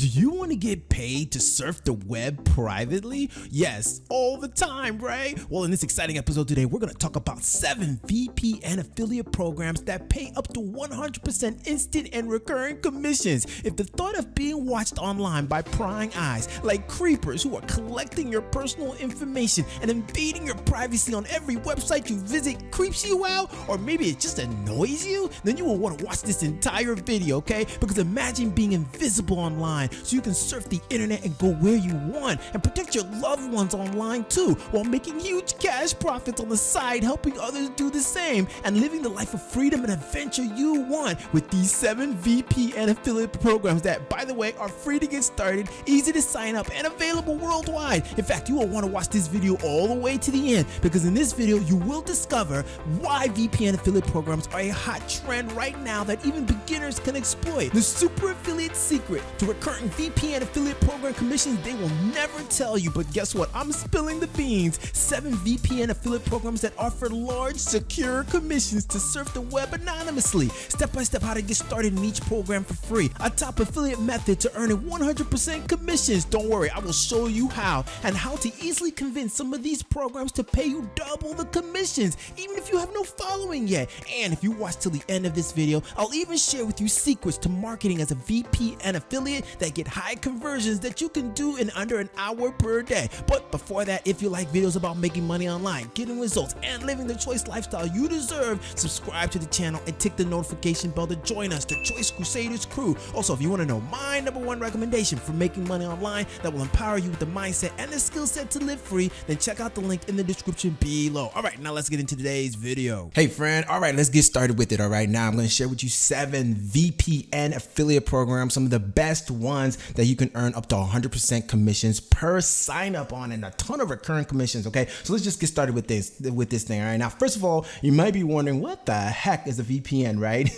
Do you want to get paid to surf the web privately? Yes, all the time, right? Well, in this exciting episode today, we're going to talk about 7 VPN affiliate programs that pay up to 100% instant and recurring commissions. If the thought of being watched online by prying eyes like creepers who are collecting your personal information and invading your privacy on every website you visit creeps you out, or maybe it just annoys you, then you will want to watch this entire video, okay? Because imagine being invisible online so you can surf the internet and go where you want and protect your loved ones online too, while making huge cash profits on the side, helping others do the same and living the life of freedom and adventure you want with these 7 VPN affiliate programs that, by the way, are free to get started, easy to sign up, and available worldwide. In fact, you will want to watch this video all the way to the end, because in this video you will discover why VPN affiliate programs are a hot trend right now that even beginners can exploit. The super affiliate secret to recurring VPN affiliate program commissions they will never tell you, but guess what? I'm spilling the beans. 7 VPN affiliate programs that offer large, secure commissions to surf the web anonymously. Step by step how to get started in each program for free. A top affiliate method to earning 100% commissions. Don't worry, I will show you how, and how to easily convince some of these programs to pay you double the commissions, even if you have no following yet. And if you watch till the end of this video, I'll even share with you secrets to marketing as a VPN affiliate that get high conversions that you can do in under an hour per day. But before that, if you like videos about making money online, getting results, and living the choice lifestyle you deserve, subscribe to the channel and tick the notification bell to join us, the Choice Crusaders crew. Also, if you want to know my #1 recommendation for making money online that will empower you with the mindset and the skill set to live free, then check out the link in the description below. All right, now let's get into today's video. Hey friend, all right, let's get started with it. All right, now I'm going to share with you 7 VPN affiliate programs, some of the best ones that you can earn up to 100% commissions per sign up on, and a ton of recurring commissions. Okay, so let's just get started with this thing. All right, now first of all, you might be wondering, what the heck is a VPN, right?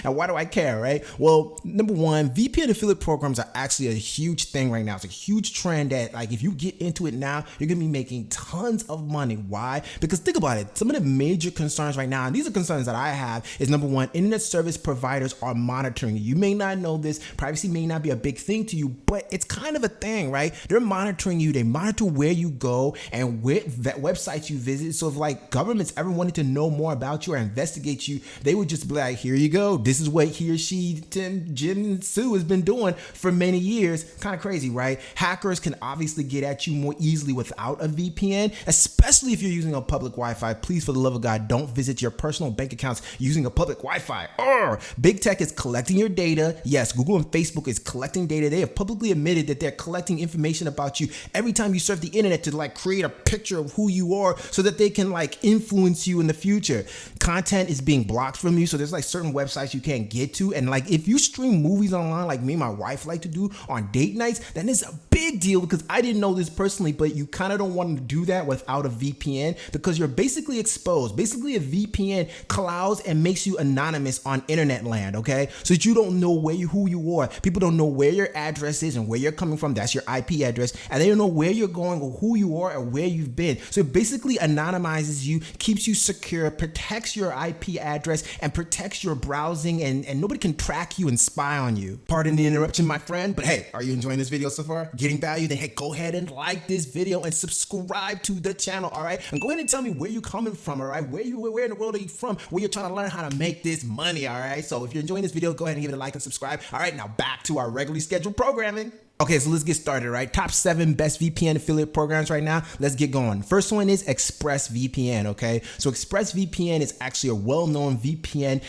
And why do I care, right? Well, #1, VPN affiliate programs are actually a huge thing right now. It's a huge trend that, like, if you get into it now, you're gonna be making tons of money. Why? Because think about it, some of the major concerns right now, and these are concerns that I have, is #1, internet service providers are monitoring you. You may not know this, privacy may not be a big thing to you, but it's kind of a thing, right? They're monitoring you. They monitor where you go and where that websites you visit. So if like governments ever wanted to know more about you or investigate you, they would just be like, here you go. This is what he or she, Tim, Jim, and Sue has been doing for many years. Kind of crazy, right? Hackers can obviously get at you more easily without a VPN, especially if you're using a public Wi-Fi. Please, for the love of God, don't visit your personal bank accounts using a public Wi-Fi. Big tech is collecting your data. Yes, Google and Facebook is collecting data. They have publicly admitted that they're collecting information about you every time you surf the internet to like create a picture of who you are so that they can like influence you in the future. Content is being blocked from you, so there's like certain websites you can't get to, and like if you stream movies online like me and my wife like to do on date nights, then it's a big deal, because I didn't know this personally, but you kind of don't want to do that without a VPN, because you're basically exposed. Basically, a VPN clouds and makes you anonymous on internet land, okay? So that you don't know who you are. People don't know where your address is and where you're coming from. That's your IP address, and they don't know where you're going or who you are or where you've been. So it basically anonymizes you, keeps you secure, protects your IP address, and protects your browsing, and nobody can track you and spy on you. Pardon the interruption, my friend, but hey, are you enjoying this video so far? Getting value? Then hey, go ahead and like this video and subscribe to the channel, all right? And go ahead and tell me where you're coming from, all right? Where in the world are you from? Where you're trying to learn how to make this money, all right? So if you're enjoying this video, go ahead and give it a like and subscribe. All right, now back to our regularly scheduled programming. Okay, so let's get started, right? Top 7 best VPN affiliate programs right now. Let's get going. First one is ExpressVPN, okay? So ExpressVPN is actually a well-known VPN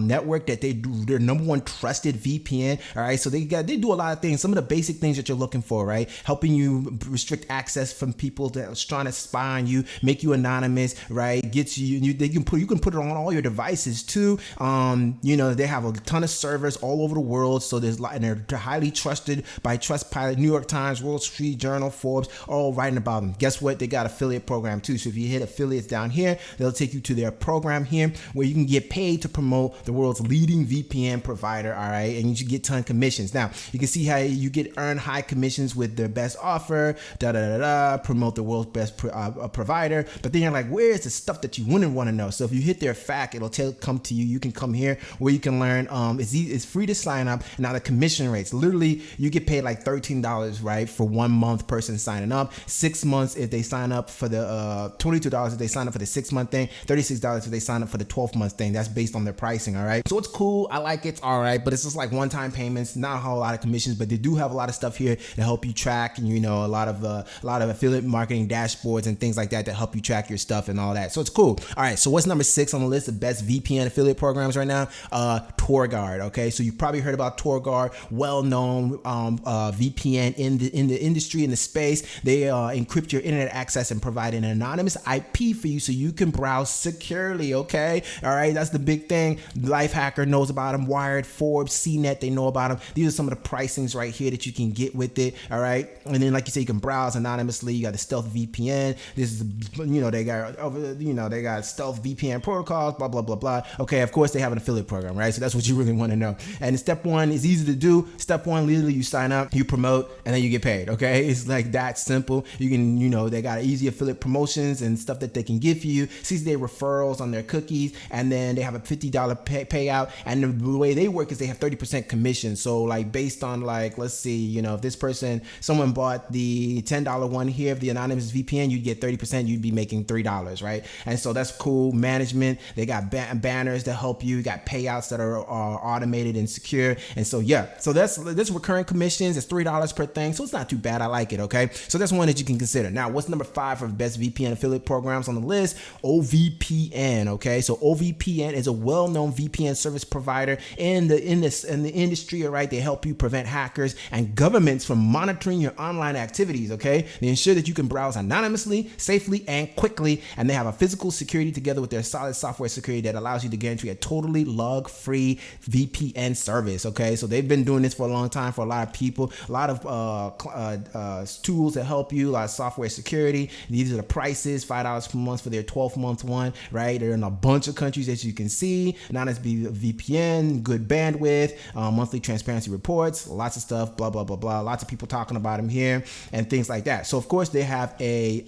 network that they're #1 trusted VPN, all right? So they do a lot of things, some of the basic things that you're looking for, right? Helping you restrict access from people that's trying to spy on you, make you anonymous, right? Gets you, you can put it on all your devices too. You know, they have a ton of servers all over the world, so and they're highly trusted by trusted Trustpilot, New York Times, Wall Street Journal, Forbes, all writing about them. Guess what? They got affiliate program too. So if you hit affiliates down here, they'll take you to their program here where you can get paid to promote the world's leading VPN provider. All right, and you should get ton of commissions. Now you can see how you get earn high commissions with their best offer, promote the world's best provider. But then you're like, where's the stuff that you wouldn't want to know? So if you hit their fact, it'll come to you. You can come here where you can learn. It's free to sign up. Now the commission rates, literally you get paid like $13, right, for 1 month person signing up. 6 months if they sign up for the $22 if they sign up for the 6 month thing, $36 if they sign up for the 12-month thing. That's based on their pricing. All right, so it's cool. I like it. It's all right, but it's just like one-time payments, not a whole lot of commissions, but they do have a lot of stuff here to help you track, and a lot of affiliate marketing dashboards and things like that help you track your stuff and all that. So it's cool. All right, so what's number 6 on the list of best VPN affiliate programs right now? TorGuard. Okay, so you've probably heard about TorGuard, well-known VPN in the industry, in the space. They encrypt your internet access and provide an anonymous IP for you so you can browse securely. Okay, all right, that's the big thing. Lifehacker knows about them. Wired, Forbes, CNET, they know about them. These are some of the pricings right here that you can get with it. All right, and then like you say, you can browse anonymously. You got the stealth VPN. This is, they got stealth VPN protocols, blah blah blah blah. Okay, of course they have an affiliate program, right? So that's what you really want to know. And step 1 is easy to do. Step 1, literally you sign up, you promote, and then you get paid. Okay, it's like that simple. You can, they got easy affiliate promotions and stuff that they can give you, 60-day referrals on their cookies, and then they have a $50 payout. And the way they work is they have 30% commission. So like based on like, let's see, if this person, someone bought the $10 one here of the anonymous VPN, you'd get 30%, you'd be making $3, right? And so that's cool. Management, they got banners that help you, got payouts that are automated and secure. And so yeah, so that's recurring commissions. It's $3 per thing, so it's not too bad. I like it. Okay, so that's one that you can consider. Now, what's number 5 for best VPN affiliate programs on the list? OVPN. Okay, so OVPN is a well-known VPN service provider in the industry. All right, they help you prevent hackers and governments from monitoring your online activities. Okay, they ensure that you can browse anonymously, safely, and quickly, and they have a physical security together with their solid software security that allows you to guarantee a totally log-free VPN service. Okay, so they've been doing this for a long time for a lot of people, a lot of tools that help you, a lot of software security. These are the prices: $5 per month for their 12-month one, right? They're in a bunch of countries, as you can see. Not VPN, good bandwidth, monthly transparency reports, lots of stuff, blah blah blah blah. Lots of people talking about them here and things like that. So of course they have a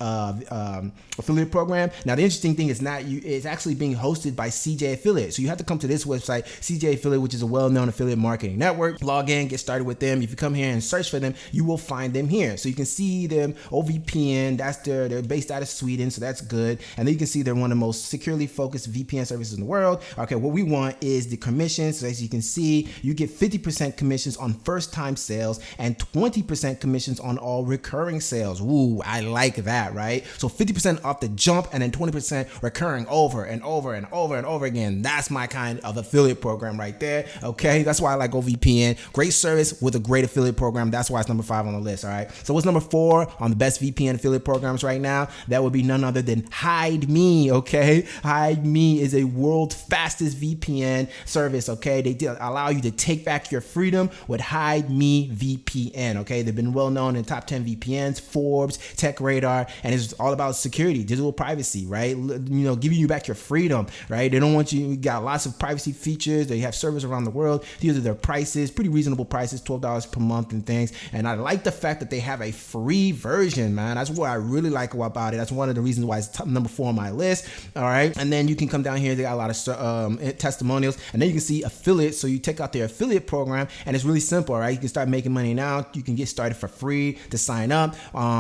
affiliate program. Now the interesting thing is it's actually being hosted by CJ Affiliate. So you have to come to this website, CJ Affiliate, which is a well-known affiliate marketing network. Log in, get started with them. If you come here and search for them, you will find them here. So you can see them, OVPN, they're based out of Sweden, so that's good. And then you can see they're one of the most securely focused VPN services in the world. Okay, what we want is the commissions. So as you can see, you get 50% commissions on first-time sales and 20% commissions on all recurring sales. Ooh, I like that, right? So 50% off the jump and then 20% recurring over and over and over and over again. That's my kind of affiliate program right there. Okay, that's why I like OVPN. Great service with a great affiliate program. That's why it's number 5 on the list. All right, so what's number 4 on the best VPN affiliate programs right now? That would be none other than Hide Me. Okay, Hide Me is a world's fastest VPN service. Okay, they allow you to take back your freedom with Hide Me VPN. Okay, they've been well known in top 10 VPNs, Forbes, Tech Radar, and it's all about security, digital privacy, right? Giving you back your freedom, right? They don't want you got lots of privacy features. They have servers around the world. These are their prices, pretty reasonable prices, $12 per month and things. And I like the fact that they have a free version, man. That's what I really like about it. That's one of the reasons why it's number 4 on my list. All right, and then you can come down here. They got a lot of testimonials, and then you can see affiliates. So you take out their affiliate program, and it's really simple. All right, you can start making money now. You can get started for free to sign up.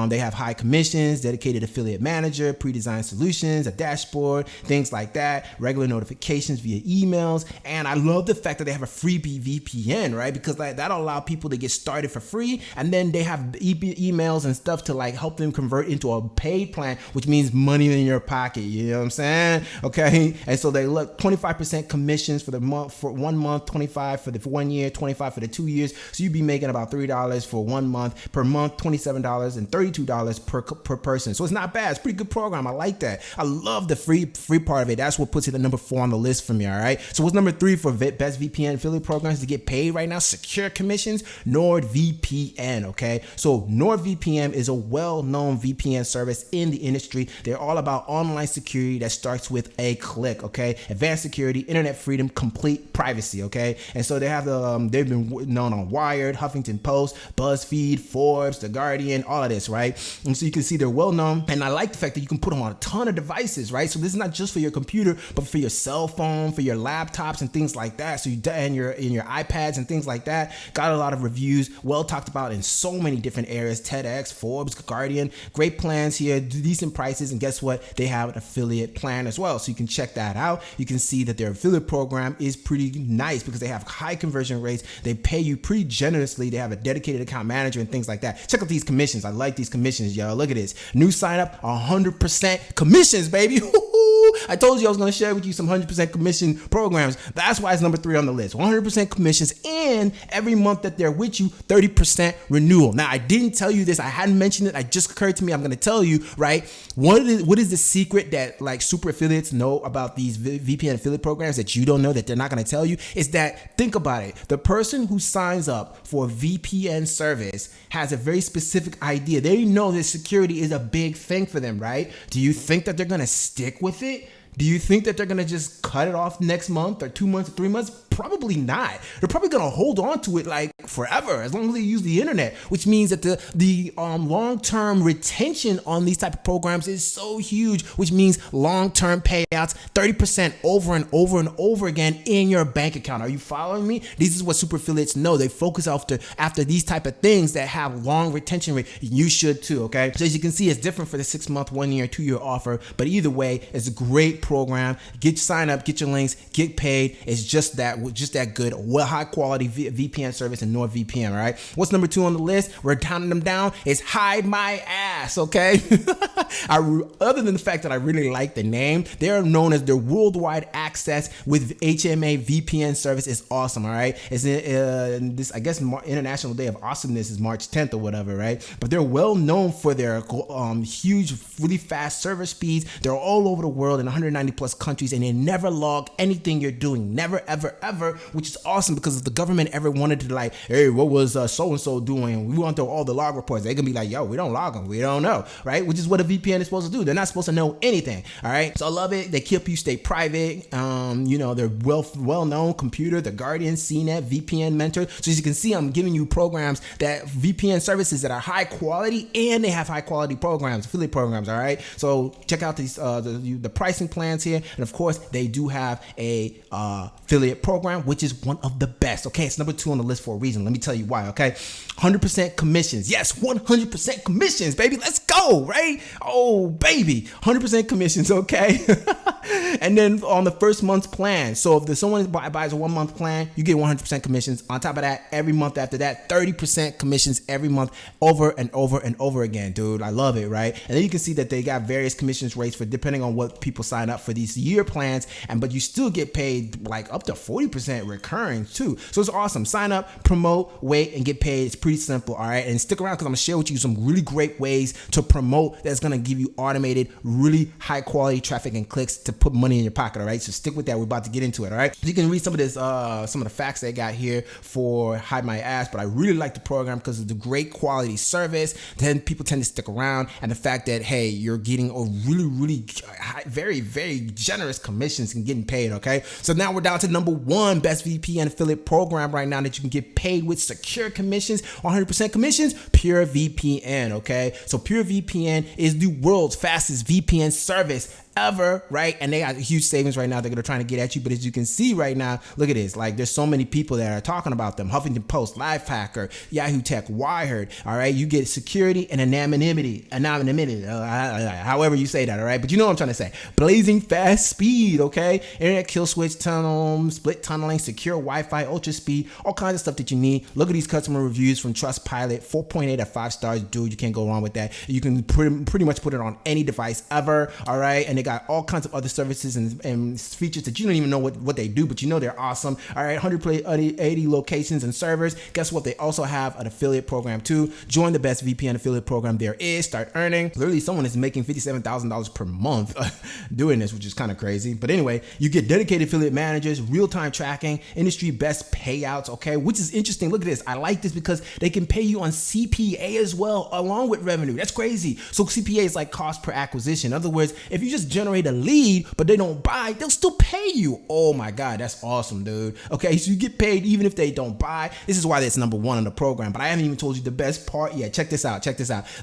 They have high commissions, dedicated affiliate manager, pre-designed solutions, a dashboard, things like that, regular notifications via emails. And I love the fact that they have a freebie VPN, right? Because that'll allow people to get started for free, and then they have emails and stuff to like help them convert into a paid plan, which means money in your pocket. You know what I'm saying? Okay, and so they look 25% commissions for the month, for 1 month, 25 for the 1 year, 25 for the 2 years. So you'd be making about $3 for 1 month. Per month, $27 and $32 per person. So it's not bad. It's a pretty good program. I like that. I love the free part of it. That's what puts it at number 4 on the list for me. All right. So what's number 3 for best VPN affiliate programs to get paid right now? Secure commissions. NordVPN. NordVPN, okay? So NordVPN is a well-known VPN service in the industry. They're all about online security that starts with a click, okay? Advanced security, internet freedom, complete privacy, okay? And so they have they've been known on Wired, Huffington Post, BuzzFeed, Forbes, The Guardian, all of this, right? And so you can see they're well-known, and I like the fact that you can put them on a ton of devices, right? So this is not just for your computer, but for your cell phone, for your laptops and things like that. So you and your iPads and things like that. Got a lot of reviews, well talked about in so many different areas. TEDx, Forbes, Guardian, great plans here, decent prices, and guess what? They have an affiliate plan as well. So you can check that out. You can see that their affiliate program is pretty nice because they have high conversion rates. They pay you pretty generously. They have a dedicated account manager and things like that. Check out these commissions. I like these commissions, yo. Look at this. New sign up, 100% commissions, baby. I told you I was going to share with you some 100% commission programs. That's why it's number 3 on the list. 100% commissions, and every month that they're with you, 30% renewal. Now, I didn't tell you this. I hadn't mentioned it. It just occurred to me. I'm going to tell you, right? What is the secret that like super affiliates know about these VPN affiliate programs that you don't know, that they're not going to tell you? Is that, think about it. The person who signs up for a VPN service has a very specific idea. They know that security is a big thing for them, right? Do you think that they're going to stick with it? Do you think that they're going to just cut it off next month or 2 months or 3 months? Probably not. They're probably going to hold on to it like forever, as long as they use the internet, which means that the long-term retention on these type of programs is so huge, which means long-term payouts, 30% over and over and over again in your bank account. Are you following me? This is what super affiliates know. They focus after these type of things that have long retention rate. You should too, okay? So as you can see, it's different for the 6-month, 1 year, 2 year offer, but either way, it's a great program. Sign up, get your links, get paid. It's just that good, well, high quality VPN service in NordVPN. All right. What's number 2 on the list? We're counting them down. It's Hide My Ass. Okay. Other than the fact that I really like the name, they're known as their worldwide access with HMA VPN service is awesome. All right. It's this, I guess, International Day of Awesomeness is March 10th or whatever. Right. But they're well known for their huge, really fast server speeds. They're all over the world in 190 plus countries, and they never log anything you're doing. Never, ever, ever, which is awesome, because if the government ever wanted to like, hey, what was so-and-so doing? We want to all the log reports. They're going to be like, yo, we don't log them. We don't know, right? Which is what a VPN is supposed to do. They're not supposed to know anything, all right? So I love it. They keep you stay private. They're well-known computer, The Guardian, CNET, VPN Mentor. So as you can see, I'm giving you programs that VPN services that are high quality, and they have high quality programs, affiliate programs, all right? So check out these the pricing plans here, and of course they do have a affiliate program, which is one of the best. Okay, it's number 2 on the list for a reason. Let me tell you why. Okay, 100% commissions. Yes, 100% commissions, baby. Let's go, right? Oh, baby, 100% commissions. Okay. And then on the first month's plan, so if someone buys a 1 month plan, you get 100% commissions. On top of that, every month after that, 30% commissions every month, over and over and over again, dude. I love it, right? And then you can see that they got various commissions rates for depending on what people sign up for these year plans, but you still get paid like up to 40% recurring too. So it's awesome. Sign up, promote, wait, and get paid. It's pretty simple, all right? And stick around, because I'm gonna share with you some really great ways to promote that's gonna give you automated, really high quality traffic and clicks to put money in your pocket, all right? So stick with that. We're about to get into it, all right? You can read some of the facts they got here for Hide My Ass, but I really like the program because of the great quality service. Then people tend to stick around, and the fact that, hey, you're getting a really, really high, very, very generous commissions and getting paid, okay? So now we're down to number 1 best VPN affiliate program right now that you can get paid with secure commissions, 100% commissions, Pure VPN, okay? So Pure VPN is the world's fastest VPN service ever, right? And they got huge savings right now. They're trying to get at you, but as you can see right now, look at this. Like, there's so many people that are talking about them. Huffington Post, Lifehacker, Yahoo Tech, Wired. All right, you get security and anonymity. However you say that, all right. But you know what I'm trying to say. Blazing fast speed, okay. Internet kill switch, tunnel, split tunneling, secure Wi-Fi, ultra speed, all kinds of stuff that you need. Look at these customer reviews from Trustpilot, 4.8 out of 5 stars, dude. You can't go wrong with that. You can pretty much put it on any device ever, all right. And and they got all kinds of other services and features that you don't even know what they do, but you know they're awesome. All right, 180 locations and servers. Guess what? They also have an affiliate program too. Join the best VPN affiliate program there is. Start earning. Literally, someone is making $57,000 per month doing this, which is kind of crazy. But anyway, you get dedicated affiliate managers, real-time tracking, industry best payouts, okay? Which is interesting. Look at this. I like this because they can pay you on CPA as well, along with revenue. That's crazy. So CPA is like cost per acquisition. In other words, if you just generate a lead, but they don't buy, they'll still pay you. Oh my God, that's awesome, dude. Okay, so you get paid even if they don't buy. This is why that's number one on the program. But I haven't even told you the best part yet. Check this out.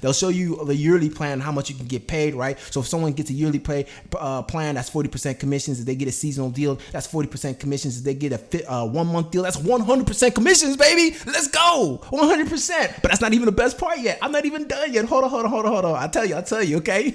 They'll show you the yearly plan, how much you can get paid, right? So if someone gets a yearly plan, that's 40% commissions. If they get a seasonal deal, that's 40% commissions. If they get a 1 month deal, that's 100% commissions, baby. Let's go, 100%. But that's not even the best part yet. I'm not even done yet. Hold on. I'll tell you, okay?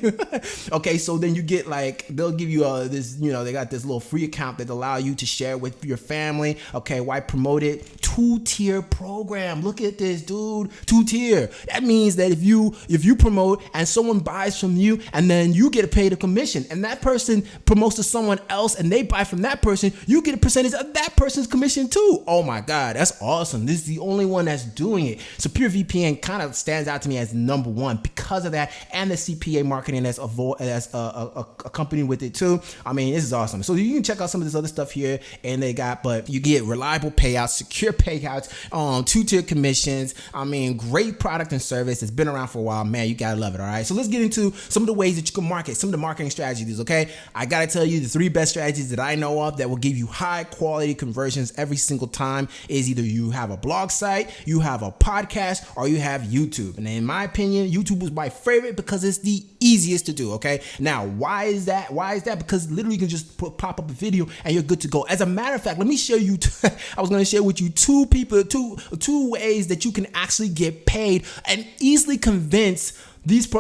Okay, so then you get like, they'll give you this, they got this little free account that allow you to share with your family. Okay, why promote it? 2-tier program. Look at this, dude. 2-tier. That means that if you promote and someone buys from you and then you get paid a commission and that person promotes to someone else and they buy from that person, you get a percentage of that person's commission too. Oh my God, that's awesome. This is the only one that's doing it. So Pure VPN kind of stands out to me as number one because of that and the CPA marketing that's accompanied with it too. I mean, this is awesome. So you can check out some of this other stuff here, and but you get reliable payouts, secure payouts, 2-tier commissions. I mean, great product and service. It's been around for a while, man. You gotta love it. All right. So let's get into some of the ways that you can market, some of the marketing strategies. Okay. I gotta tell you the 3 best strategies that I know of that will give you high quality conversions every single time is either you have a blog site, you have a podcast, or you have YouTube. And in my opinion, YouTube was my favorite because it's the easiest to do. Okay. Now, why is that? Because literally you can just pop up a video and you're good to go. As a matter of fact, let me show you. I was going to share with you two ways that you can actually get paid and easily convince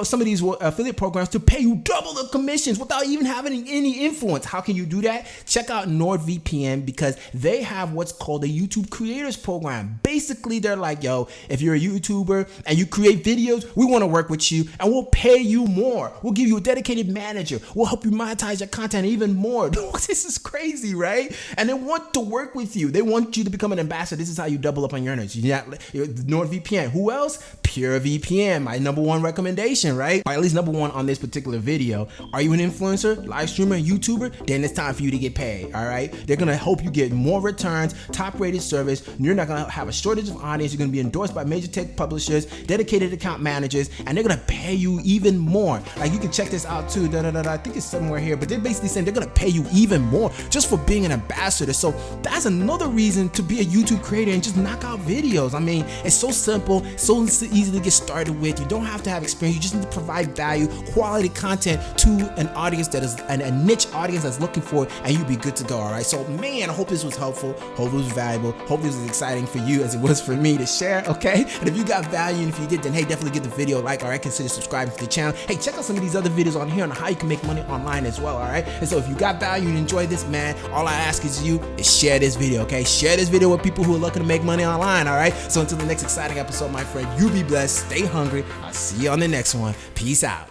some of these affiliate programs to pay you double the commissions without even having any influence. How can you do that? Check out NordVPN because they have what's called a YouTube Creators Program. Basically, they're like, yo, if you're a YouTuber and you create videos, we want to work with you and we'll pay you more. We'll give you a dedicated manager. We'll help you monetize your content even more. This is crazy, right? And they want to work with you. They want you to become an ambassador. This is how you double up on your earnings. NordVPN. Who else? Pure VPN, my number one recommendation, right? Or at least number one on this particular video. Are you an influencer, live streamer, YouTuber? Then it's time for you to get paid, all right? They're gonna help you get more returns, top rated service. You're not gonna have a shortage of audience. You're gonna be endorsed by major tech publishers, dedicated account managers, and they're gonna pay you even more. Like you can check this out too, I think it's somewhere here, but they're basically saying they're gonna pay you even more just for being an ambassador. So that's another reason to be a YouTube creator and just knock out videos. I mean, it's so simple, so easy to get started with. You don't have to have experience. You just need to provide value, quality content to an audience that is a niche audience that's looking for it, and you'll be good to go. All right. So man, I hope this was helpful. Hope it was valuable. Hope this was exciting for you as it was for me to share. Okay. And if you got value, and if you did, then hey, definitely give the video a like. All right. Consider subscribing to the channel. Hey, check out some of these other videos on here on how you can make money online as well. All right. And so if you got value and enjoy this, man, all I ask is share this video. Okay. Share this video with people who are looking to make money online. All right. So until the next exciting episode, my friend, you be blessed. Stay hungry. I'll see you on the next one. Peace out.